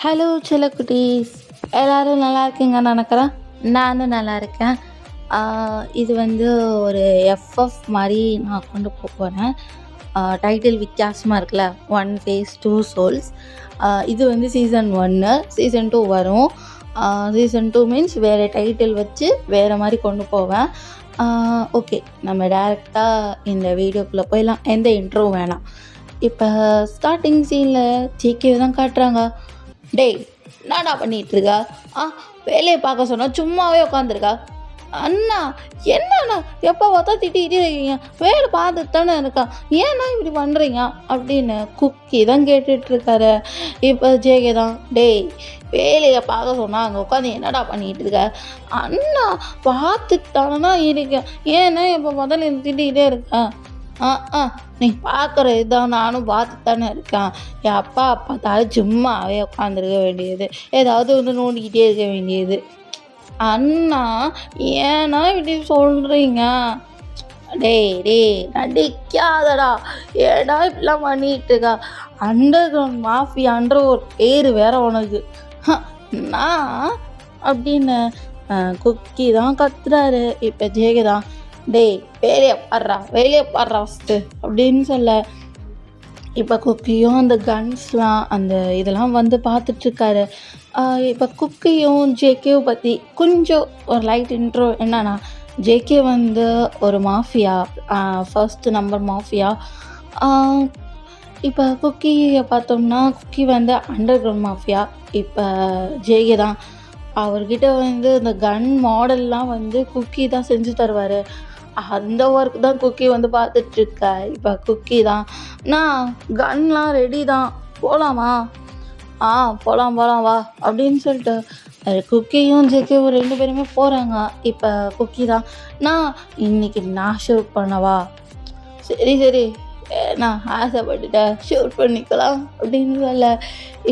Hello செல்லக்குட்டீஸ், எல்லோரும் நல்லா இருக்கீங்கன்னு நினைக்கிறேன். நானும் நல்லா இருக்கேன். இது வந்து ஒரு எஃப்எஃப் மாதிரி நான் கொண்டு போகிறேன். டைட்டில் வித்தியாசமாக இருக்குல்ல, ஒன் ஃபேஸ் டூ சோல்ஸ். இது வந்து சீசன் 1, சீசன் 2 வரும். சீசன் 2 மீன்ஸ் வேறு டைட்டில் வச்சு வேறு மாதிரி கொண்டு போவேன். ஓகே, நம்ம டேரெக்டாக இந்த வீடியோக்குள்ளே போயிடலாம். எந்த இன்ட்ரோவும் வேணாம். இப்போ ஸ்டார்டிங் சீனில் ஜேகே தான் காட்டுறாங்க. டேய், என்னடா பண்ணிகிட்ருக்கா? வேலையை பார்க்க சொன்னால் சும்மாவே உட்காந்துருக்கா. அண்ணா, என்னண்ணா எப்போ பார்த்தா திட்டிகிட்டே இருக்கீங்க? வேலை பார்த்துட்டு தானே இருக்கா, ஏன்னா இப்படி பண்ணுறீங்க அப்படின்னு குக்கி தான் கேட்டுட்ருக்காரு. இப்போ ஜேகே தான், டேய் வேலையை பார்க்க சொன்னால் அங்கே உட்காந்து என்னடா பண்ணிகிட்டு இருக்க? அண்ணா பார்த்துட்டு தானே இருக்கேன், ஏன்னா இப்போ முதல்ல திட்டிகிட்டே இருக்கேன். நீ பார்க்குற இதுதான் நானும் பார்த்துட்டு தானே இருக்கேன். என் அப்பா பார்த்தாலும் சும்மாவே உட்காந்துருக்க வேண்டியது, ஏதாவது வந்து நோண்டிக்கிட்டே இருக்க வேண்டியது. அண்ணா ஏன்னா இப்படி சொல்கிறீங்க? டேய் நடிக்காதடா, ஏடா இப்படிலாம் பண்ணிகிட்டு இருக்கா? அண்டர் கிரவுண்ட் மாஃபியான்ற ஒரு பேர் வேற உனக்கு நான் அப்படின்னு குக்கி தான் கத்துறாரு. இப்போ ஜேகே தான், டேய் வேலையை பாடுறா ஃபஸ்ட்டு அப்படின்னு சொல்ல. இப்போ குக்கியும் அந்த கன்ஸ்லாம் அந்த இதெல்லாம் வந்து பார்த்துட்ருக்காரு. இப்போ குக்கியும் ஜேகேவும் பற்றி கொஞ்சம் ஒரு லைட் இன்ட்ரோ என்னன்னா, ஜேகே வந்து ஒரு மாஃபியா, ஃபர்ஸ்ட் நம்பர் மாஃபியா. இப்போ குக்கியை பார்த்தோம்னா குக்கி வந்து அண்டர் கிரவுண்ட் மாஃபியா. இப்போ ஜேகே தான், அவர்கிட்ட வந்து இந்த கன் மாடல்லாம் வந்து குக்கி தான் செஞ்சு தருவார். அந்த ஒர்க் தான் குக்கி வந்து பார்த்துட்ருக்க. இப்போ குக்கி தான், நான் கன்லாம் ரெடி தான், போகலாமா? போகலாம் வா அப்படின்னு சொல்லிட்டு குக்கியும் ஜேகேவும் 2 பேருமே போகிறாங்க. இப்போ குக்கி தான், நான் இன்னைக்கு நான் ஷூட் பண்ணவா? சரி நான் ஆசைப்பட்டுட்டேன், ஷூட் பண்ணிக்கலாம் அப்படின்னு சொல்ல.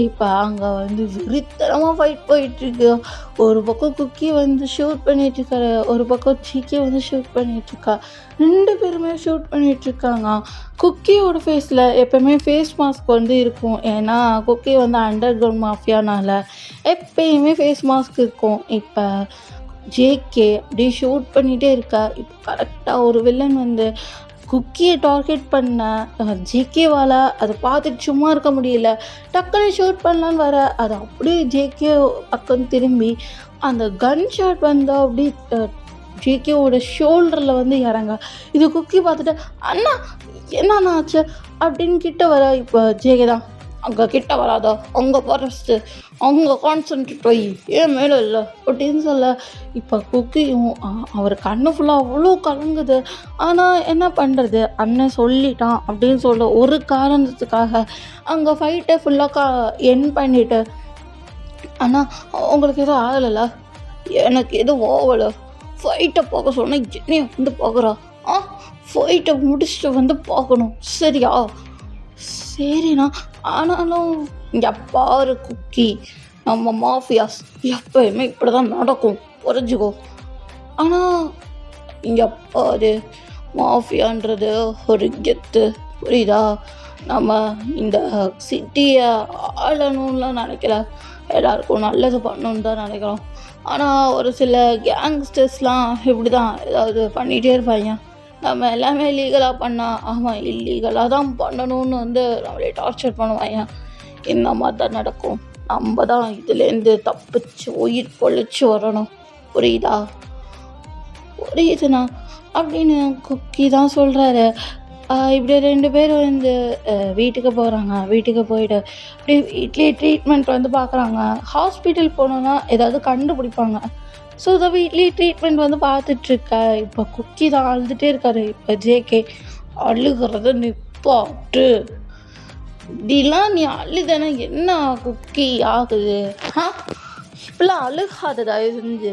இப்போ அங்கே வந்து விரித்தனமாக ஃபைட் போயிட்டுருக்கு. ஒரு பக்கம் குக்கி வந்து ஷூட் பண்ணிகிட்ருக்காரு, ஒரு பக்கம் ஜேகே வந்து ஷூட் பண்ணிகிட்ருக்கா. 2 பேருமே ஷூட் பண்ணிகிட்ருக்காங்க. குக்கியோட ஃபேஸில் எப்போயுமே ஃபேஸ் மாஸ்க் வந்து இருக்கும், ஏன்னா குக்கி வந்து அண்டர் கிரவுண்ட் மாஃபியானால எப்பயுமே ஃபேஸ் மாஸ்க் இருக்கும். இப்போ ஜேகே அப்படியே ஷூட் பண்ணிகிட்டே இருக்கா. இப்போ கரெக்டாக ஒரு வில்லன் வந்து குக்கியை டார்கெட் பண்ண ஜேகேவால் அதை பார்த்துட்டு சும்மா இருக்க முடியல. டக்குனு ஷூட் பண்ணலான்னு வர, அது அப்படியே ஜேகே பக்கம் திரும்பி அந்த கன் ஷாட் வந்து அப்படியே ஜேகேவோட ஷோல்டரில் வந்து இறங்க. இது குக்கி பார்த்துட்டு, அண்ணா என்னண்ணா ஆச்சு அப்படின்னு கிட்ட வர. இப்போ ஜேகே தான், அங்கே கிட்ட வராதோ, அங்கே ஃபஸ்ட்டு அங்கே கான்சன்ட்ரேட் வை, ஏன் மேலே இல்லை அப்படின்னு சொல்ல. இப்போ குக்கியும் அவர் கண்ணு ஃபுல்லாக அவ்வளோ கலங்குது. ஆனால் என்ன பண்ணுறது, அண்ணன் சொல்லிட்டான் அப்படின்னு சொல்ல ஒரு காரணத்துக்காக அங்கே ஃபைட்டை ஃபுல்லாக என் பண்ணிவிட்டு, ஆனால் உங்களுக்கு எதுவும் ஆகலைல்ல, எனக்கு எதுவும் ஓவலை, ஃபைட்டை பார்க்க சொன்னால் என்னைய வந்து பார்க்குறா, ஃபைட்டை முடிச்சுட்டு வந்து பார்க்கணும் சரியா? சரிண்ணா, ஆனாலும் இங்கே பாரு குக்கி, நம்ம மாஃபியாஸ் எப்பயுமே இப்படி தான் நடக்கும், புரிஞ்சுக்கோ. ஆனால் இங்கே பாரு, மாஃபியான்றது ஒரு கெத்து, புரியுதா? நம்ம இந்த சிட்டியை ஆளணும்லாம் நினைக்கல, எல்லாருக்கும் நல்லது பண்ணணுன்னு தான் நினைக்கிறோம். ஆனால் ஒரு சில கேங்ஸ்டர்ஸ்லாம் இப்படி தான் ஏதாவது பண்ணிகிட்டே இருப்பாங்க. நம்ம எல்லாமே லீகலாக பண்ணால், ஆமாம் இல்லீகலாக தான் பண்ணணும்னு வந்து நம்மளே டார்ச்சர் பண்ணுவாங்க. இந்த மாதிரி தான் நடக்கும். நம்ம தான் இதுலேருந்து தப்பிச்சு உயிர் பொழைச்சி வரணும், புரியுதா? புரியுதுண்ணா அப்படின்னு குக்கி தான் சொல்கிறாரு. இப்படி 2 பேரும் வந்து வீட்டுக்கு போகிறாங்க. வீட்டுக்கு போயிட்டு அப்படியே வீட்லேயே ட்ரீட்மெண்ட் வந்து பார்க்குறாங்க. ஹாஸ்பிட்டல் போனோன்னா ஏதாவது கண்டுபிடிப்பாங்க. ஸோ இதை வீட்லேயே ட்ரீட்மெண்ட் வந்து பார்த்துட்ருக்க. இப்போ குக்கி தான் அழுதுகிட்டே இருக்காரு. இப்போ ஜேகே, அழுகிறத நிப்பாட்டு, இப்படிலாம் நீ அழுதானே என்ன குக்கி ஆகுது? இப்படிலாம் அழுகாத தயவு செஞ்சு,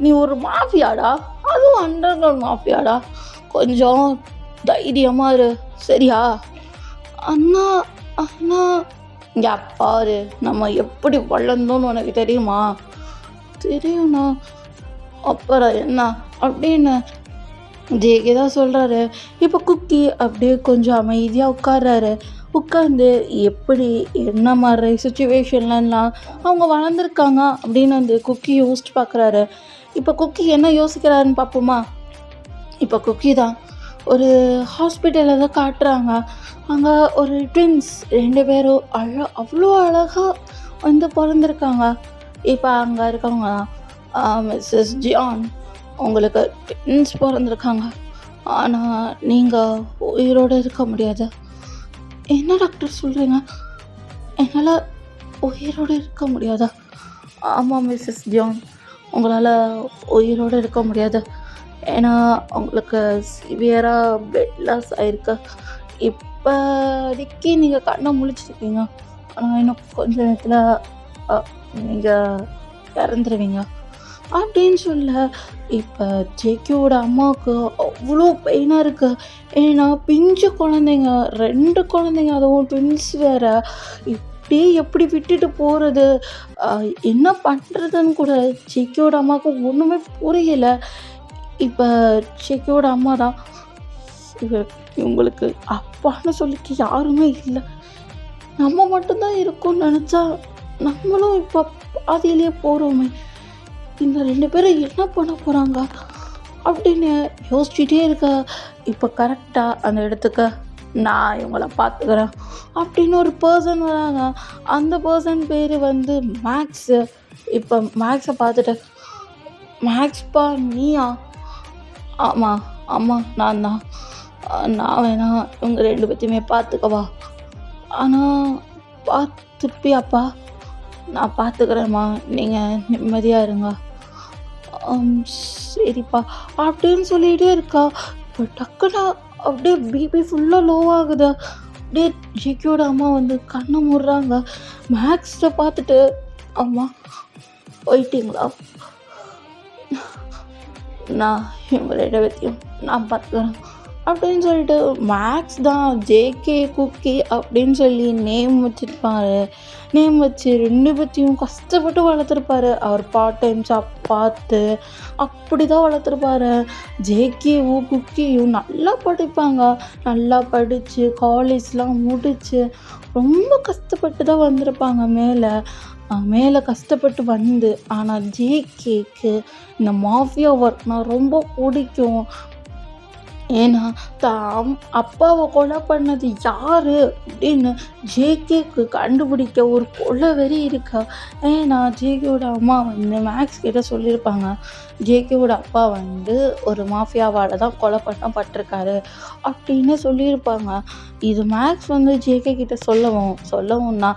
நீ ஒரு மாஃபியாடா, அதுவும் அண்டர் கிரவுண்ட் மாஃபியாடா, கொஞ்சம் தைரியமாக இரு சரியா? அண்ணா இங்கே பாரு, நம்ம எப்படி வளர்ந்தோன்னு உனக்கு தெரியுமா? தெரியும்ண்ணா, அப்புறம் என்ன அப்படின்னு ஜேகே தான் சொல்கிறாரு. இப்போ குக்கி அப்படியே கொஞ்சம் அமைதியாக உட்கார்றாரு. உட்காந்து எப்படி என்ன மாதிரி சுச்சுவேஷன்லலாம் அவங்க வளர்ந்துருக்காங்க அப்படின்னு அந்த குக்கி யோசிச்சு பார்க்குறாரு. இப்போ குக்கி என்ன யோசிக்கிறாருன்னு பார்ப்போமா? இப்போ குக்கி தான் ஒரு ஹாஸ்பிட்டலில் தான் காட்டுறாங்க. அங்கே ஒரு ட்வின்ஸ் 2 பேரும் அவ்வளோ அழகாக வந்து பிறந்திருக்காங்க. இப்போ அங்கே இருக்கவங்க மிஸ்ஸஸ் ஜியான், உங்களுக்கு ட்வின்ஸ் பிறந்திருக்காங்க, ஆனால் நீங்கள் உயிரோடு இருக்க முடியாது. என்ன டாக்டர் சொல்கிறீங்க? என்னால் உயிரோடு இருக்க முடியாதா? ஆமாம் மிஸ்ஸஸ் ஜியான், உங்களால் உயிரோடு இருக்க முடியாது. ஏன்னா உங்களுக்கு சிவியராக பிளட் லாஸ் ஆகிருக்கு. இப்போதைக்கு நீங்கள் கண்ணை முழிச்சிருக்கீங்க, ஆனால் இன்னும் கொஞ்ச நேரத்தில் நீங்கள் இறந்துருவீங்க அப்படின்னு சொல்ல, இப்போ ஜேகேவோட அம்மாவுக்கு அவ்வளோ பெயினாக இருக்குது. ஏன்னா பிஞ்சு குழந்தைங்க, 2 குழந்தைங்க, அதுவும் ட்வின்ஸ் வேறு. இப்படியே எப்படி விட்டுட்டு போகிறது, என்ன பண்ணுறதுன்னு கூட ஜேகேவோட அம்மாவுக்கு ஒன்றுமே புரியலை. இப்போ ஜேகேவோட அம்மா தான், இவங்களுக்கு அப்பான்னு சொல்லிக்க யாருமே இல்லை, நம்ம மட்டும்தான் இருக்கோம்னு நினச்சா நம்மளும் இப்போ பாதியிலேயே போகிறோமே, இந்த 2 பேரும் என்ன பண்ண போகிறாங்க அப்படின்னு யோசிச்சுட்டே இருக்க. இப்போ கரெக்டாக அந்த இடத்துக்கு நான் இவங்கள பார்த்துக்கிறேன் அப்படின்னு ஒரு பர்சன் வராங்க. அந்த பர்சன் பேர் வந்து மேக்ஸு. இப்போ மேக்ஸை பார்த்துட்டு, மேக்ஸ்ப்பா நீயா? ஆமாம் ஆமாம் நான் தான். நான் வேணா இவங்க 2 பேத்தையுமே பார்த்துக்கவா? ஆனால் பார்த்துப்பியாப்பா? நான் பார்த்துக்கிறேம்மா, நீங்கள் நிம்மதியாக இருங்க. சரிப்பா அப்படின்னு சொல்லிகிட்டே இருக்கா. இப்போ டக்குன்னு அப்படியே பிபி ஃபுல்லாக லோவாகுது. அப்படியே ஜேகேயோட அம்மா வந்து கண்ணை மூடுறாங்க. மேக்ஸை பார்த்துட்டு, அம்மா போயிட்டீங்களா? நான் இவங்க 2 பேத்தையும் நான் பார்த்துக்கிறேன் அப்படின்னு சொல்லிட்டு, மேக்ஸ் தான் ஜேகே குக்கி அப்படின்னு சொல்லி நேம் வச்சுருப்பாரு. நேம் வச்சு 2 பேத்தையும் கஷ்டப்பட்டு வளர்த்துருப்பாரு. அவர் பார்ட் டைம் ஜாப் பார்த்து அப்படி தான் வளர்த்துருப்பாரு. ஜேகேவும் குக்கியும் நல்லா படிப்பாங்க. நல்லா படித்து காலேஜ்லாம் முடித்து ரொம்ப கஷ்டப்பட்டு தான் வந்திருப்பாங்க மேலே கஷ்டப்பட்டு வந்து. ஆனால் ஜேகேக்கு இந்த மாஃபியா ஒர்க்னால் ரொம்ப பிடிக்கும். ஏன்னா தான் அப்பாவை கொலை பண்ணது யார் அப்படின்னு ஜேகேக்கு கண்டுபிடிக்க ஒரு கொலை வெறி இருக்கா. ஏன்னா ஜேகேவோட அம்மா வந்து மேக்ஸ் கிட்ட சொல்லியிருப்பாங்க, ஜேகேவோட அப்பா வந்து ஒரு மாஃபியாவால் தான் கொலை பண்ணப்பட்டிருக்காரு அப்படின்னு சொல்லியிருப்பாங்க. இது மேக்ஸ் வந்து ஜேகே கிட்ட சொல்லவும்னா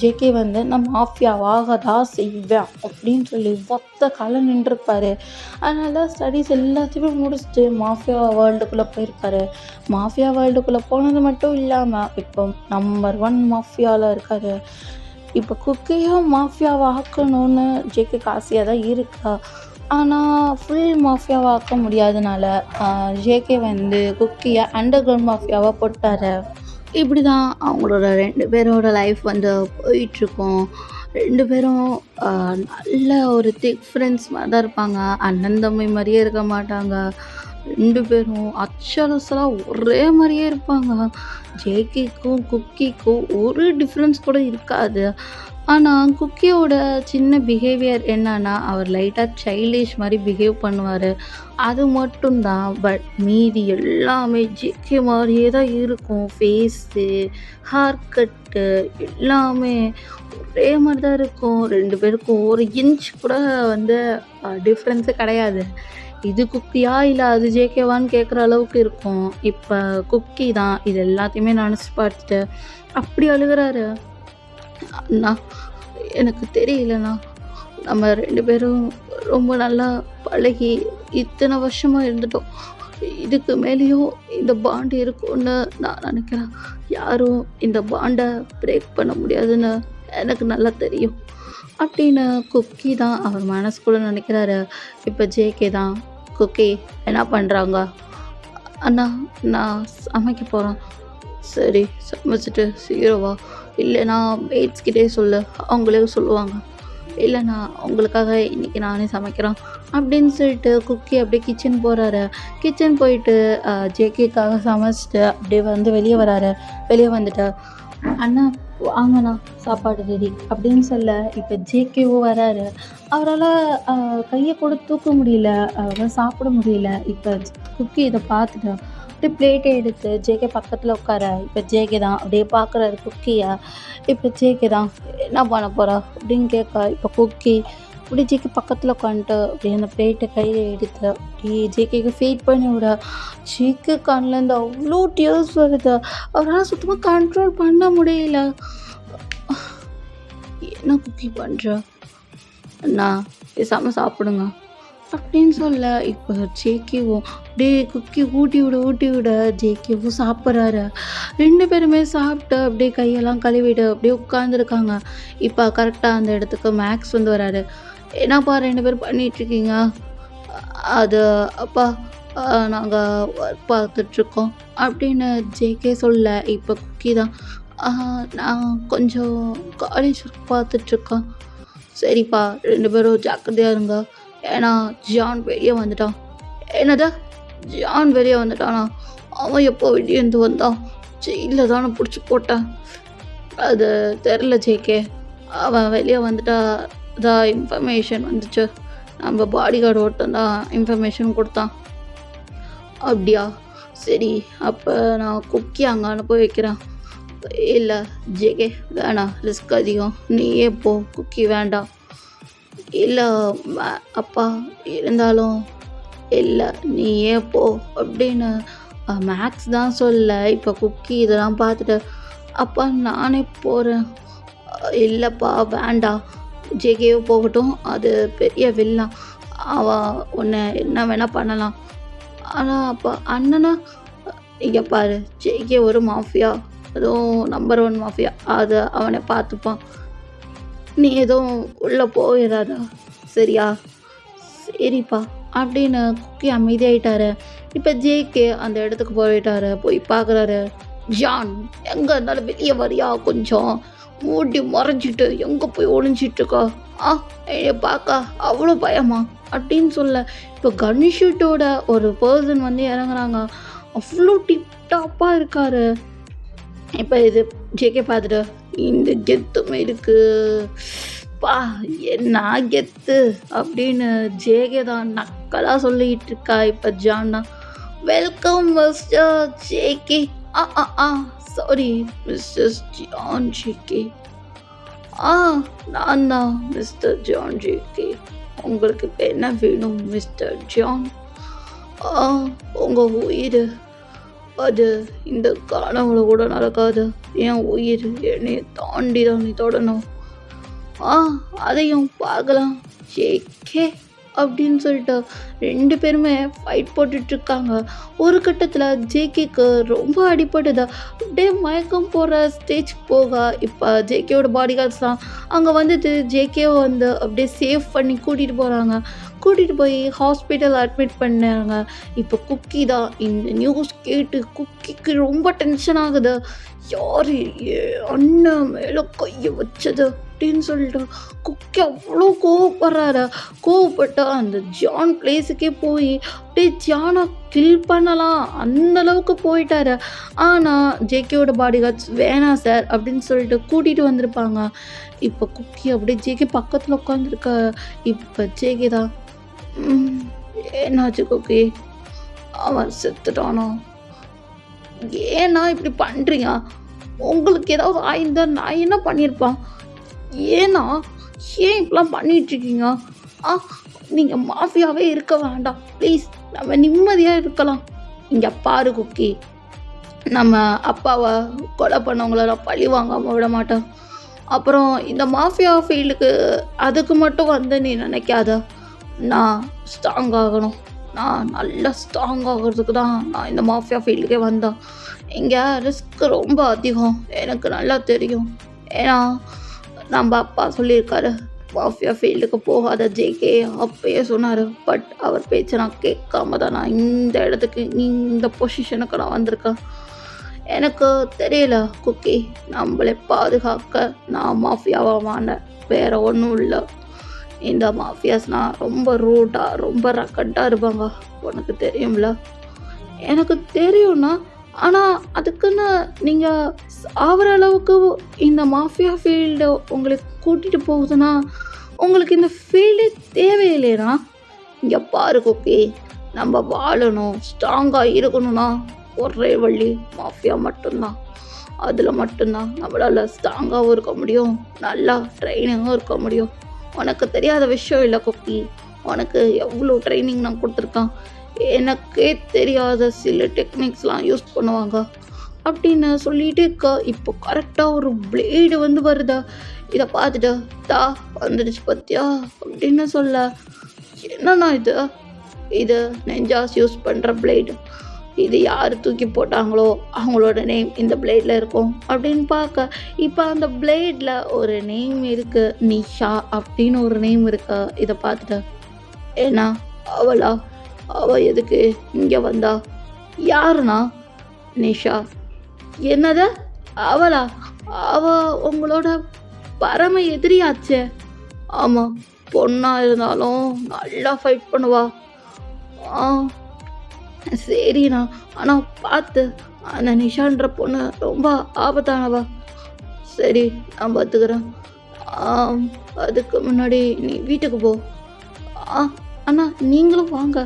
ஜேகே வந்து நான் மாஃபியாவாக தான் செய்வேன் அப்படின்னு சொல்லி ஒத்த கால நின்றுருப்பாரு. அதனால ஸ்டடீஸ் எல்லாத்தையுமே முடிச்சுட்டு மாஃபியா வேர்ல்டுக்குள்ளே போயிருக்காரு. மாஃபியா வேர்ல்டுக்குள்ளே போனது மட்டும் இல்லாமல் இப்போ நம்பர் 1 மாஃபியாவில் இருக்கார். இப்போ குக்கியும் மாஃபியாவை ஆக்கணும்னு ஜேகேக்கு ஆசையாக தான் இருக்கா. ஆனால் ஃபுல் மாஃபியாவை ஆக்க முடியாதனால ஜேகே வந்து குக்கியை அண்டர் கிரவுண்ட் மாஃபியாவாக போட்டார். இப்படி தான் அவங்களோட 2 பேரோட லைஃப் வந்து போயிட்டுருக்கும். 2 பேரும் நல்ல ஒரு திக் ஃப்ரெண்ட்ஸ் மாதிரி தான் இருப்பாங்க. அண்ணன் தம்பி மாதிரியே இருக்க மாட்டாங்க. 2 பேரும் அச்சரசலாக ஒரே மாதிரியே இருப்பாங்க. ஜேகேக்கும் குக்கிக்கும் ஒரு டிஃப்ரென்ஸ் கூட இருக்காது. ஆனால் குக்கியோட சின்ன பிஹேவியர் என்னன்னா, அவர் லைட்டாக சைல்டிஷ் மாதிரி பிஹேவ் பண்ணுவார், அது மட்டும்தான். பட் மீதி எல்லாமே ஜேகே மாதிரியே தான் இருக்கும். ஃபேஸு, ஹேர் கட்டு எல்லாமே ஒரே மாதிரி தான் இருக்கும். 2 பேருக்கும் ஒரு இன்ச் கூட வந்து டிஃப்ரென்ஸே கிடையாது. இது குக்கியா இல்லை அது ஜேகேவான்னு கேட்குற அளவுக்கு இருக்கும். இப்போ குக்கி தான் இது எல்லாத்தையுமே நினச்சி பார்த்துட்டு அப்படி அழுகிறாரு. அண்ணா எனக்கு தெரியலண்ணா, நம்ம 2 பேரும் ரொம்ப நல்லா பழகி இத்தனை வருஷமாக இருந்துட்டோம். இதுக்கு மேலேயும் இந்த பாண்ட் இருக்கும்னு நான் நினைக்கிறேன். யாரும் இந்த பாண்டை பிரேக் பண்ண முடியாதுன்னு எனக்கு நல்லா தெரியும் அப்படின்னு குக்கி தான் அவர் மனசுக்குள்ளே நினைக்கிறாரு. இப்போ ஜேகே தான், குக்கி என்ன பண்ணுறாங்க? அண்ணா நான் சமைக்க போகிறேன். சரி சமைச்சிட்டு சீக்கிரம் வா, இல்லைனா மேட்ஸ்கிட்டே சொல்லு, அவங்களே சொல்லுவாங்க. இல்லைண்ணா உங்களுக்காக இன்றைக்கி நானே சமைக்கிறேன் அப்படின்னு சொல்லிட்டு குக்கி அப்படியே கிச்சன் போகிறாரு. கிச்சன் போயிட்டு ஜேகேக்காக சமைச்சிட்டு அப்படியே வந்து வெளியே வராரு. வெளியே வந்துட்டு அண்ணா வாங்கண்ணா சாப்பாடு ரெடி அப்படின்னு சொல்ல இப்போ ஜேகேவும் வராரு. அவரால் கையை கூட தூக்க முடியல, அவரால் சாப்பிட முடியல. இப்போ குக்கி இதை பார்த்துட்டு அப்படியே பிளேட்டை எடுத்து ஜேகே பக்கத்தில் உட்கார. இப்போ ஜேகே தான் அப்படியே பார்க்குறாரு குக்கியை. இப்போ ஜேகே தான் என்ன பண்ண போகிறா அப்படின்னு கேட்க. இப்போ குக்கி அப்படி ஜேகே பக்கத்தில் உட்காந்துட்டு அப்படியே அந்த பிளேட்டை கையில் எடுத்து அப்படியே ஜேகேக்கு ஃபீட் பண்ணி விட. ஜேகே கண்ணிலேருந்து அவ்வளோ டியர்ஸ் வருது. அவரால் சுத்தமாக கண்ட்ரோல் பண்ண முடியல. என்ன குக்கி பண்ணுற அண்ணா பேசாமல் சாப்பிடுங்க அப்படின்னு சொல்ல. இப்போ ஜேகேவும் அப்படியே குக்கி ஊட்டி விட ஜேகேவும் சாப்பிட்றாரு. 2 பேருமே சாப்பிட்டு அப்படியே கையெல்லாம் கழுவிட்டு அப்படியே உட்காந்துருக்காங்க. இப்போ கரெக்டாக அந்த இடத்துக்கு மேக்ஸ் வந்து வராரு. என்னப்பா 2 பேரும் பண்ணிகிட்ருக்கீங்க? அது அப்பா நாங்கள் ஒர்க் பார்த்துட்ருக்கோம் அப்படின்னு ஜேகே சொல்ல. இப்போ குக்கி தான் நான் கொஞ்சம் காலேஜ் ஒர்க் பார்த்துட்ருக்கேன். சரிப்பா 2 பேரும் ஜாக்கிரதையாக இருங்க. ஏன்னா ஜான் வெளியே வந்துட்டான். என்னது ஜான் வெளியே வந்துட்டானா? அவன் எப்போ வெளியேந்து வந்தான்? ஜெயிலில் தானே பிடிச்சி போட்டேன். அது தெரில ஜேகே. அவன் வெளியே வந்துட்டா தான் இன்ஃபர்மேஷன் வந்துச்சு. நம்ம பாடிகார்டு ஒருத்தன் தான் இன்ஃபர்மேஷன் கொடுத்தான். அப்படியா? சரி அப்போ நான் குக்கி அங்கே அனுப்ப வைக்கிறேன். இல்லை ஜேகே வேணாம், ரிஸ்க் அதிகம், நீயே போ, குக்கி வேண்டாம். இல்லை அப்பா இருந்தாலும் இல்லை நீயே போ அப்படின்னு மேக்ஸ் தான் சொல்ல. இப்போ குக்கி இதெல்லாம் பார்த்துட்டு அப்பா நானே போகிறேன். இல்லைப்பா வேண்டாம், ஜேகேவோ போகட்டும், அது பெரிய வில்லன், அவன் உன்னை என்ன வேணால் பண்ணலாம். ஆனால் அப்பா அண்ணனா இங்கே பாரு, ஜேகே ஒரு மாஃபியா, அதுவும் நம்பர் 1 மாஃபியா, அதை அவனை பார்த்துப்பான். நீ எதுவும் உள்ளே போயிடாதா சரியா? சரிப்பா அப்படின்னு குக்கி அமைதியாயிட்டாரு. இப்போ ஜேகே அந்த இடத்துக்கு போயிட்டாரு. போய் பார்க்குறாரு. ஜான் எங்கே இருந்தாலும் வெளியே வரியா? கொஞ்சம் மூடி மறைஞ்சிட்டு எங்கே போய் ஒளிஞ்சிட்ருக்கா? என்னை பார்க்க அவ்வளோ பயமா அப்படின்னு சொல்ல. இப்போ கன்ஷூட்டோட ஒரு பர்சன் வந்து இறங்குறாங்க. அவ்வளோ டிப்டாப்பாக இருக்காரு. இப்போ இது ஜேகே பார்த்துட்டு இந்த கெத்துமே இருக்கு பா, என்ன கெத்து அப்படின்னு ஜேகே தான் நக்கலாக சொல்லிக்கிட்டு இருக்கா. இப்போ ஜான் தான் welcome mister JK. Sorry mister John JK. நான் தான் மிஸ்டர் ஜான் ஜேகே. உங்களுக்கு இப்போ என்ன வேணும் மிஸ்டர் ஜான்? உங்கள் உயிர் அது இந்த கனவுல கூட நடக்காது. என் உயிர் என்னை தாண்டி தான் நீ தொடணும். அதையும் பார்க்கலாம் ஜேகே அப்படின்னு சொல்லிட்டு 2 பேருமே ஃபைட் போட்டுட்ருக்காங்க. ஒரு கட்டத்தில் ஜேகேக்கு ரொம்ப அடிபட்டுதா, அப்படியே மயக்கம் போகிற ஸ்டேஜ் போக. இப்போ ஜேகேவோட பாடிகார்ட்ஸ் தான் அங்கே வந்துட்டு ஜேகேவை வந்து அப்படியே சேவ் பண்ணி கூட்டிகிட்டு போய் ஹாஸ்பிட்டல் அட்மிட் பண்ணாங்க. இப்போ குக்கி தான் இந்த நியூஸ் கேட்டு குக்கிக்கு ரொம்ப டென்ஷன் ஆகுது. யார் அண்ணன் மேலே கையை வச்சது அப்படின்னு சொல்லிட்டு குக்கி அவ்வளோ கோவப்பட்டு அந்த ஜான் பிளேஸுக்கே போய் அப்படியே ஜானை கில் பண்ணலாம் அந்தளவுக்கு போயிட்டாரு. ஆனால் ஜேகேவோட பாடிகார்ட்ஸ் வேணாம் சார் அப்படின்னு சொல்லிட்டு கூட்டிகிட்டு வந்திருப்பாங்க. இப்போ குக்கி அப்படியே ஜேகே பக்கத்தில் உட்காந்துருக்க. இப்போ ஜேகே தான் என்னாச்சு குக்கி, அவன் செத்துட்டானோ? ஏன்னா இப்படி பண்ணுறீங்க? உங்களுக்கு ஏதாவது ஆயிருந்தா நான் என்ன பண்ணியிருப்பான்? ஏன் இப்படிலாம் பண்ணிகிட்ருக்கீங்க? நீங்கள் மாஃபியாவே இருக்க வேண்டாம் ப்ளீஸ், நம்ம நிம்மதியாக இருக்கலாம். இங்கே பாரு குக்கி, நம்ம அப்பாவை கொலை பண்ணவங்கள நான் பழி வாங்காமல் விட மாட்டேன். அப்புறம் இந்த மாஃபியா ஃபீல்டுக்கு அதுக்கு மட்டும் வந்து நீ நினைக்காத. நான் ஸ்ட்ராங் ஆகணும், நான் நல்லா ஸ்ட்ராங் ஆகிறதுக்கு தான் நான் இந்த மாஃபியா ஃபீல்டுக்கே வந்தேன். இங்கே ரிஸ்க் ரொம்ப அதிகம், எனக்கு நல்லா தெரியும். ஏன்னா நம்ம அப்பா சொல்லியிருக்காரு மாஃபியா ஃபீல்டுக்கு போகாத ஜேகே, அப்பயே சொன்னார். பட் அவர் பேச்சை நான் கேட்காம தான் நான் இந்த இடத்துக்கு இந்த பொசிஷனுக்கு நான் வந்திருக்கேன். எனக்கு தெரியல குக்கி, நம்மளை பாதுகாக்க நான் மாஃபியாவாக வாண்டேன், வேறு ஒன்றும் இல்லை. இந்த மாஃபியாஸ்னால் ரொம்ப ரூட்டாக ரொம்ப ரக்கட்டாக இருப்பாங்க. உனக்கு தெரியும்ல? எனக்கு தெரியும்ண்ணா. ஆனால் அதுக்குன்னு நீங்கள் சாவர அளவுக்கு இந்த மாஃபியா ஃபீல்டு உங்களுக்கு கூட்டிகிட்டு போகுதுன்னா உங்களுக்கு இந்த ஃபீல்டே தேவையில்லைண்ணா. இங்கே பாரு குக்கி, நம்ம வாழணும் ஸ்ட்ராங்காக இருக்கணும்னா ஒரே வழி மாஃபியா மட்டும்தான். அதில் மட்டும்தான் நம்மளால் ஸ்ட்ராங்காகவும் இருக்க முடியும், நல்லா ட்ரைனிங்கும் இருக்க முடியும். உனக்கு தெரியாத விஷயம் இல்லை குக்கி. உனக்கு எவ்வளோ ட்ரைனிங் நான் கொடுத்துருக்கேன். எனக்கே தெரியாத சில டெக்னிக்ஸ்லாம் யூஸ் பண்ணுவாங்க அப்படின்னு சொல்லிகிட்டே இருக்கா. இப்போ கரெக்டாக ஒரு பிளேடு வந்து வருதா, இதை பார்த்துட்டு தா வந்துடுச்சு பார்த்தியா அப்படின்னு சொல்ல, என்னண்ணா இது? இது நெஞ்சாஸ் யூஸ் பண்ணுற பிளேடு. இது யார் தூக்கி போட்டாங்களோ அவங்களோட நேம் இந்த பிளேடில் இருக்கும் அப்படின்னு பார்க்க, இப்போ அந்த பிளேடில் ஒரு நேம் இருக்குது, நிஷா அப்படின்னு ஒரு நேம் இருக்கா. இதை பார்த்துட்டு ஏன்னா அவளா? அவள் எதுக்கு இங்கே வந்தா? யாருண்ணா? நிஷா. என்னது அவளா? அவள் உங்களோட பரம எதிரியாச்சே. ஆமாம், பொண்ணாக இருந்தாலும் நல்லா ஃபைட் பண்ணுவா. ஆ சரிண்ணா, ஆனால் பார்த்து, அந்த நிஷான்ற பொண்ணு ரொம்ப ஆபத்தானவா. சரி, நான் பார்த்துக்கிறேன். அதுக்கு முன்னாடி நீ வீட்டுக்கு போ. அண்ணா நீங்களும் வாங்க,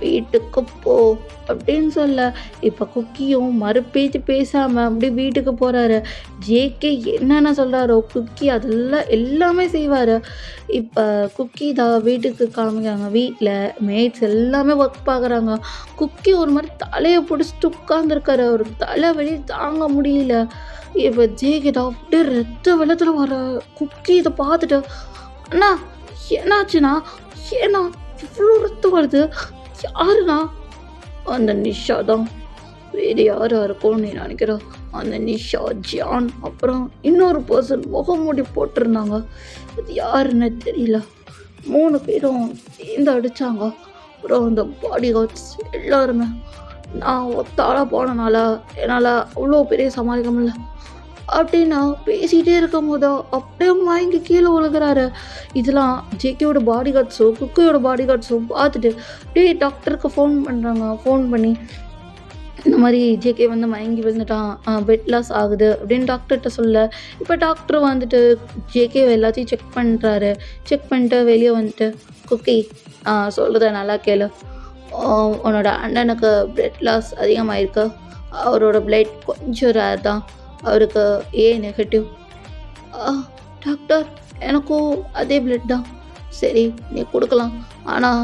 வீட்டுக்கு போ அப்படின்னு சொல்ல, இப்போ குக்கியும் மறுபேச்சு பேசாமல் அப்படி வீட்டுக்கு போகிறாரு. ஜேகே என்னென்ன சொல்கிறாரோ குக்கி அதெல்லாம் எல்லாமே செய்வார். இப்போ குக்கி தான் வீட்டுக்கு கிளம்புறாங்க. வீட்டில் மேட்ஸ் எல்லாமே ஒர்க் பார்க்குறாங்க. குக்கி ஒரு மாதிரி தலையை பிடிச்சிட்டு உட்காந்துருக்காரு. அவருக்கு தலை வெளியே தாங்க முடியல. இப்போ ஜேகே தான் அப்படியே ரத்த வெள்ளத்தில் வர குக்கி இதை பார்த்துட்டு, அண்ணா என்னாச்சுண்ணா? ஏன்னா இவ்வளோ ரத்தம் வருது? யாருண்ணா? அந்த நிஷா தான். வேறு யாராக இருக்கும்னு நீ நினைக்கிற? அந்த நிஷா, ஜான், அப்புறம் இன்னொரு பர்சன் முகமூடி போட்டிருந்தாங்க. அது யாருன்னு தெரியல. 3 பேரும் சேர்ந்து அடித்தாங்க. அப்புறம் அந்த பாடி கார்ட்ஸ் எல்லாருமே. நான் ஒத்தாளாக போனனால என்னால் அவ்வளோ பெரிய சமாளிக்க முடியல அப்படின்னா பேசிகிட்டே இருக்கும் போதோ அப்படியே வாங்கி கீழே விழுகிறாரு. இதெல்லாம் ஜேகேயோட பாடி கார்ட்ஸும் குக்கியோட பாடி கார்ட்ஸும் பார்த்துட்டு அப்படியே டாக்டருக்கு ஃபோன் பண்ணுறாங்க. ஃபோன் பண்ணி இந்த மாதிரி ஜேகே வந்து மயங்கி விழுந்துட்டான், பெட் லாஸ் ஆகுது அப்படின்னு டாக்டர்கிட்ட சொல்ல, இப்போ டாக்டர் வந்துட்டு ஜேகே எல்லாத்தையும் செக் பண்ணுறாரு. செக் பண்ணிட்டு வெளியே வந்துட்டு, குக்கி சொல்கிறத நல்லா கேளு. உன்னோட அண்ணனுக்கு பிளட் லாஸ் அதிகமாகிருக்கு. அவரோட பிளட் கொஞ்சம் ரேர் தான். அவருக்கு ஏ நெகட்டிவ். டாக்டர் எனக்கும் அதே பிளட் தான். சரி நீ கொடுக்கலாம், ஆனால்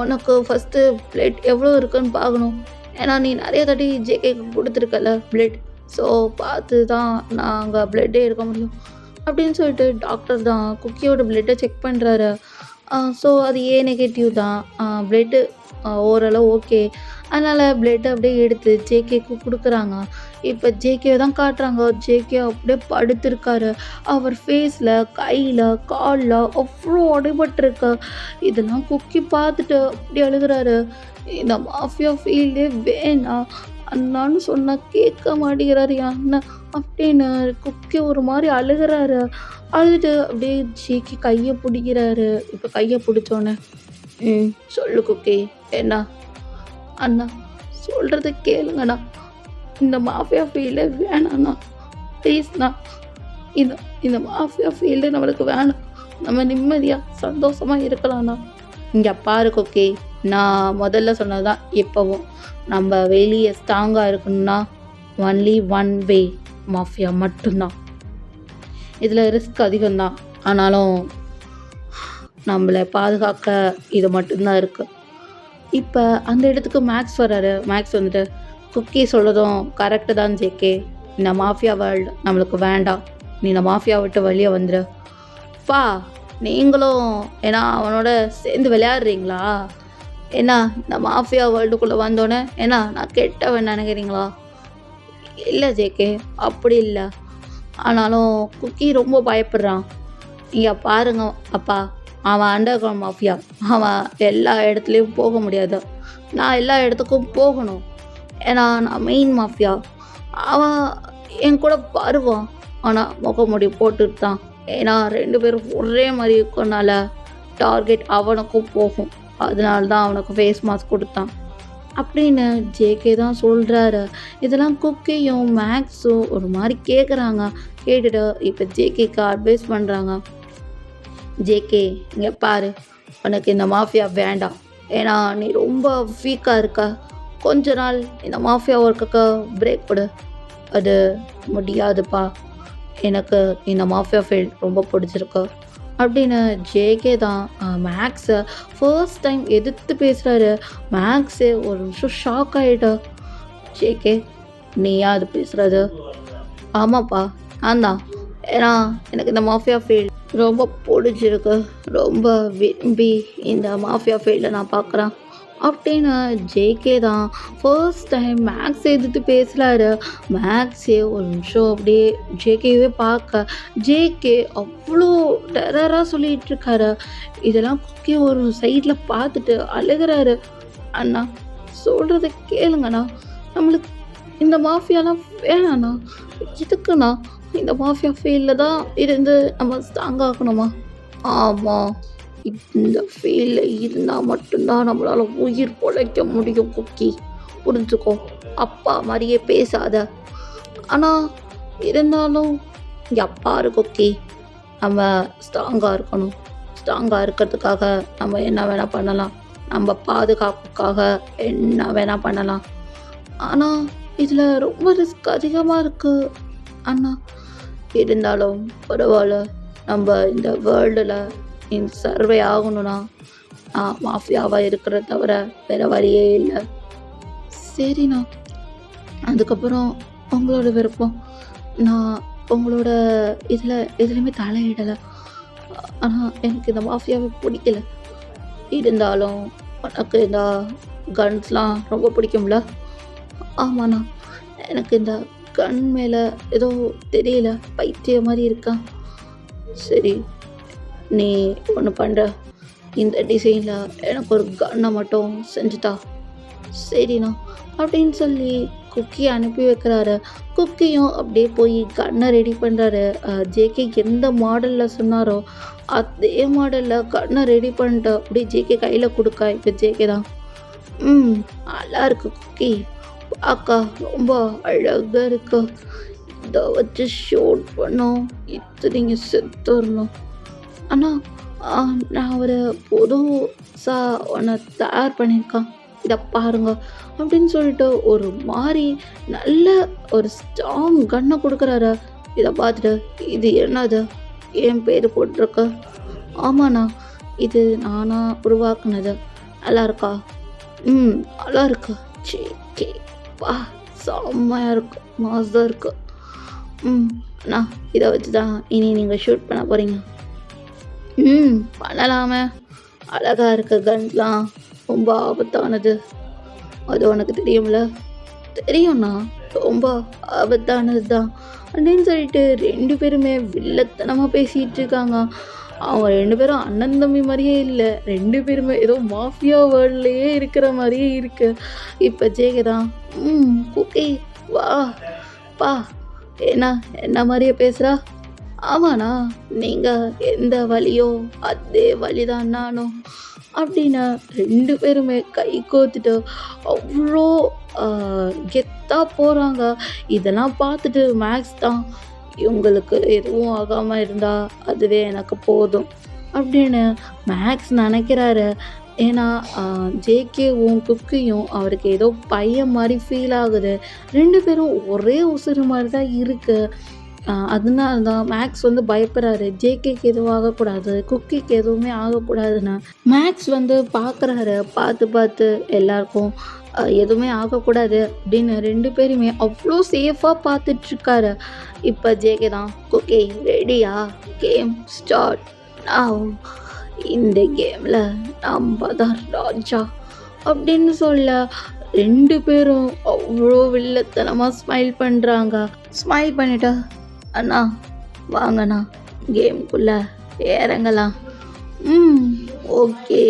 உனக்கு ஃபஸ்ட்டு பிளட் எவ்வளோ இருக்குன்னு பார்க்கணும். ஏன்னா நீ நிறைய தாட்டி ஜேகேக்கு கொடுத்துருக்கல பிளட். ஸோ பார்த்து தான் நாங்கள் பிளட்டே எடுக்க முடியும் அப்படின்னு சொல்லிட்டு டாக்டர் தான் குக்கியோட பிளட்டை செக் பண்ணுறாரு. ஸோ அது ஏ நெகட்டிவ் தான். பிளட்டு ஓரளவு ஓகே. அதனால் பிளட்டை அப்படியே எடுத்து ஜேகேக்கு கொடுக்குறாங்க. இப்போ ஜேகே தான் காட்டுறாங்க. ஜேகே அப்படியே படுத்திருக்காரு. அவர் ஃபேஸில், கையில், காலில் அவ்வளோ அடிபட்டிருக்கு. இதெல்லாம் குக்கி பார்த்துட்டு அப்படி அழுகிறாரு. இந்த மாஃபியா ஃபீல்டே வேணாம், அண்ணான்னு சொன்னால் கேட்க மாட்டேங்கிறாரு என் அண்ணன் அப்படின்னு குக்கி ஒரு மாதிரி அழுகிறாரு. அழுதுட்டு அப்படியே ஜேகே கையை பிடிக்கிறாரு. இப்போ கையை பிடிச்சோன்னே, சொல்லு குக்கி என்ன? அண்ணா சொல்கிறத கேளுங்கண்ணா, இந்த மாஃபியா ஃபீல்டே வேணாண்ணா, ப்ளீஸ்ண்ணா. இந்த இந்த மாஃபியா ஃபீல்டு நம்மளுக்கு வேணாம். நம்ம நிம்மதியாக சந்தோஷமாக இருக்கலாம்ண்ணா. இங்கே பாரு குக்கி, நான் முதல்ல சொன்னது தான் இப்போவும். நம்ம வெளியே ஸ்ட்ராங்காக இருக்கணும்னா ஒன்லி ஒன் வே, மாஃபியா மட்டும்தான். இதில் ரிஸ்க் அதிகம்தான், ஆனாலும் நம்மளை பாதுகாக்க இது மட்டும்தான் இருக்குது. இப்போ அந்த இடத்துக்கு மேக்ஸ் வர்றாரு. மேக்ஸ் வந்துட்டு, குக்கி சொல்கிறதும் கரெக்டு தான் ஜேகே. இந்த மாஃபியா வேர்ல்டு நம்மளுக்கு வேண்டாம். நீ இந்த மாஃபியா விட்டு வெளியே வந்துடு. பா நீங்களும் ஏன்னா அவனோட சேர்ந்து விளையாடுறீங்களா? ஏன்னா இந்த மாஃபியா வேர்ல்டுக்குள்ளே வந்தோடனே ஏன்னா நான் கெட்டவன் நினைக்கிறீங்களா? இல்லை ஜேகே, அப்படி இல்லை. ஆனாலும் குக்கி ரொம்ப பயப்படுறான். இங்கே பாருங்க அப்பா, அவன் அண்டர் கிரவுண்ட் மாஃபியா. அவன் எல்லா இடத்துலையும் போக முடியாது. நான் எல்லா இடத்துக்கும் போகணும். ஏன்னா நான் மெயின் மாஃபியா. அவன் என் கூட வருவான், ஆனால் முகமுடி போட்டுட்டு தான். ஏன்னா 2 பேரும் ஒரே மாதிரி இருக்கனால டார்கெட் அவனுக்கும் போகும். அதனால தான் அவனுக்கு ஃபேஸ் மாஸ்க் கொடுத்தான் அப்படின்னு ஜேகே தான் சொல்கிறாரு. இதெல்லாம் குக்கியும் மேக்ஸும் ஒரு மாதிரி கேட்குறாங்க. கேட்டுட்டு இப்போ ஜேகேக்கு அட்வைஸ் பண்ணுறாங்க. ஜேகே இங்கே பாரு, உனக்கு இந்த மாஃபியா வேண்டாம். ஏன்னா நீ ரொம்ப வீக்காக இருக்க. கொஞ்ச நாள் இந்த மாஃபியா ஒர்க்குக்கு பிரேக் கொடு. அது முடியாதுப்பா. எனக்கு இந்த மாஃபியா ஃபீல்ட் ரொம்ப பிடிச்சிருக்கு அப்படின்னு ஜேகே தான் மேக்ஸை ஃபர்ஸ்ட் டைம் எதிர்த்து பேசுகிறாரு. மேக்ஸே ஒரு நிமிஷம் ஷாக் ஆகிட்டா. ஜேகே நீயா அது பேசுகிறது? ஆமாப்பா நான் தான். ஏன்னா எனக்கு இந்த மாஃபியா ஃபீல்ட் ரொம்ப பிடிச்சிருக்கு. ரொம்ப விரும்பி இந்த மாஃபியா ஃபீல்டை நான் பார்க்குறேன் அப்படின்னு ஜேகே தான் ஃபர்ஸ்ட் டைம் மேக்ஸ் எதிர்த்து பேசுகிறாரு. மேக்ஸே ஒரு நிமிஷம் அப்படியே ஜேகேவே பார்க்க ஜேகே அவ்வளோ டெரராக சொல்லிகிட்டு இருக்காரு. இதெல்லாம் குக்கி ஒரு சைடில் பார்த்துட்டு அழுகிறாரு. அண்ணா சொல்கிறத கேளுங்கண்ணா, நம்மளுக்கு இந்த மாஃபியாலாம் வேணாண்ணா. எதுக்குண்ணா இந்த மாஃபியா ஃபீல்டில் தான் இருந்து நம்ம ஸ்ட்ராங் ஆகணுமா? ஆமாம், இந்த ஃபீல்டில் இருந்தால் மட்டும்தான் நம்மளால் உயிர் பொழைக்க முடியும் குக்கி. புரிஞ்சுக்கோ, அப்பா மாதிரியே பேசாத. ஆனால் இருந்தாலும் எப்பாரு குக்கி, நம்ம ஸ்ட்ராங்காக இருக்கணும். ஸ்ட்ராங்காக இருக்கிறதுக்காக நம்ம என்ன வேணால் பண்ணலாம். நம்ம பாதுகாப்புக்காக என்ன வேணால் பண்ணலாம். ஆனால் இதில் ரொம்ப ரிஸ்க் அதிகமாக இருக்குது அண்ணா. இருந்தாலும் பரவாயில்ல, நம்ம இந்த வேர்ல்டில் இந்த சர்வே ஆகணும்னா நான் மாஃபியாவாக இருக்கிறத தவிர வேறு வழியே இல்லை. சரிண்ணா, அதுக்கப்புறம் உங்களோட விருப்பம். நான் உங்களோட எதுலேயுமே தலையிடலை. ஆனால் எனக்கு இந்த மாஃபியாவே பிடிக்கல. இருந்தாலும் உனக்கு இந்த கன்ஸ்லாம் ரொம்ப பிடிக்கும்ல? ஆமாண்ணா, எனக்கு இந்த கண் மேலே ஏதோ தெரியல, பைத்திய மாதிரி இருக்கான். சரி, நீ ஒன்று பண்ணுற, இந்த டிசைனில் எனக்கு ஒரு கன்னை மட்டும் செஞ்சுட்டா. சரிண்ணா அப்படின்னு சொல்லி குக்கி அனுப்பி வைக்கிறாரு. குக்கியும் அப்படியே போய் கன்னை ரெடி பண்ணுறாரு. ஜேகே எந்த மாடலில் சொன்னாரோ அதே மாடலில் கன்னை ரெடி பண்ணிட்டு அப்படியே ஜேகே கையில் கொடுக்கா. இப்போ ஜேகே தான் நல்லா இருக்கு குக்கி, பார்க்க ரொம்ப அழகாக இருக்கு. இதை வச்சு ஷூட் பண்ணோம், இத்தனைங்க செத்துடணும். ஆனால் நான் ஒரு புதுசாக ஒன்று தயார் பண்ணியிருக்கேன், இதை பாருங்க அப்படின்னு சொல்லிட்டு ஒரு மாதிரி நல்ல ஒரு ஸ்ட்ராங் கன்னை கொடுக்குறாரு. இதை பார்த்துட்டு இது என்னது, என் பேர் போட்டிருக்கு. ஆமாண்ணா, இது நானாக உருவாக்குனது. நல்லா இருக்கா? நல்லா இருக்கு. சே வா, செம்மையாக இருக்கு, மாசாக இருக்கு. அண்ணா இதை வச்சு தான் இனி நீங்கள் ஷூட் பண்ண போகிறீங்க? பண்ணலாமே. அழகாக இருக்க கன்ஸ்லாம் ரொம்ப ஆபத்தானது, அது உனக்கு தெரியும்ல? தெரியும்ண்ணா, ரொம்ப ஆபத்தானது தான் அப்படின்னு சொல்லிட்டு 2 பேருமே வில்லத்தனமாக பேசிகிட்டு இருக்காங்க. அவங்க 2 பேரும் அண்ணன் தம்பி மாதிரியே இல்லை, 2 பேருமே ஏதோ மாஃபியா வேர்ல்ட்லேயே இருக்கிற மாதிரியே இருக்கு. இப்போ ஜேகே தான் குக்கி வா பா, என்ன மாதிரியே பேசுகிறா? ஆமாண்ணா, நீங்கள் எந்த வழியோ அதே வழிதான் நானும் அப்படின்னு 2 பேருமே கை கோத்துட்டு அவ்வளோ கெத்தாக போகிறாங்க. இதெல்லாம் பார்த்துட்டு மேக்ஸ் தான், இவங்களுக்கு எதுவும் ஆகாமல் இருந்தால் அதுவே எனக்கு போதும் அப்படின்னு மேக்ஸ் நினைக்கிறாரு. ஏன்னா ஜேகேவும் குக்கியும் அவருக்கு ஏதோ பையன் மாதிரி ஃபீல் ஆகுது. 2 பேரும் ஒரே உசுறு மாதிரி தான் இருக்குது. அதனால தான் மேக்ஸ் வந்து பயப்படுறாரு, ஜேகேக்கு எதுவும் ஆகக்கூடாது, குக்கிக்கு எதுவுமே ஆகக்கூடாதுன்னு. மேக்ஸ் வந்து பார்க்குறாரு, பார்த்து எல்லாருக்கும் எதுவுமே ஆகக்கூடாது அப்படின்னு 2 பேருமே அவ்வளோ சேஃபாக பார்த்துட்ருக்காரு. இப்போ ஜேகே தான், குக்கி ரெடியா? Game start now. இந்த கேமில் நம்ம தான் ராஜா அப்படின்னு சொல்ல 2 பேரும் அவ்வளோ வில்லத்தனமாக ஸ்மைல் பண்ணுறாங்க. ஸ்மைல் பண்ணிட்டா, அண்ணா வாங்கண்ணா கேமுக்குள்ளே இறங்கலாம். Okay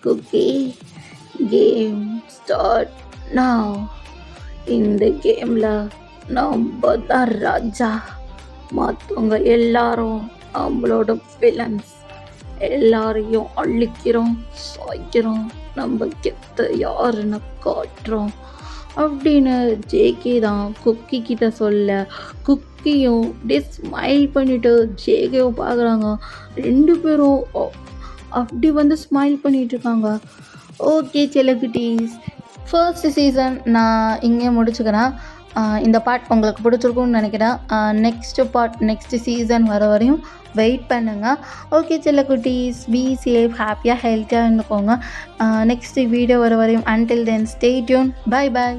cookie, game start now. இந்த கேமில் நம்ம தான் ராஜா, மற்றவங்க எல்லாரும் நம்மளோட வில்லன்ஸ். எல்லாரையும் அழிக்கிறோம், சாய்க்கிறோம், நம்ம கெத்த யாருன்னு காட்டுறோம் அப்படின்னு ஜேகே தான் குக்கி கிட்ட சொல்ல, குக்கியும் அப்படியே ஸ்மைல் பண்ணிட்டு ஜேகேவும் பார்க்குறாங்க. 2 பேரும் அப்படி வந்து ஸ்மைல் பண்ணிட்டு இருக்காங்க. ஓகே செல்லக்குட்டீஸ், ஃபர்ஸ்ட் சீசன் நான் இங்கே முடிச்சுக்கிறேன். இந்த பார்ட் உங்களுக்கு பிடிச்சிருக்கும்னு நினைக்கிறேன். நெக்ஸ்ட் சீசன் வர வரையும் வெயிட் பண்ணுங்கள். ஓகே செல்லக்குட்டீஸ், பி சேஃப், ஹாப்பியாக ஹெல்த்தியாக இருந்துக்கோங்க. நெக்ஸ்ட் வீடியோ வர வரையும் until then stay tune. Bye bye.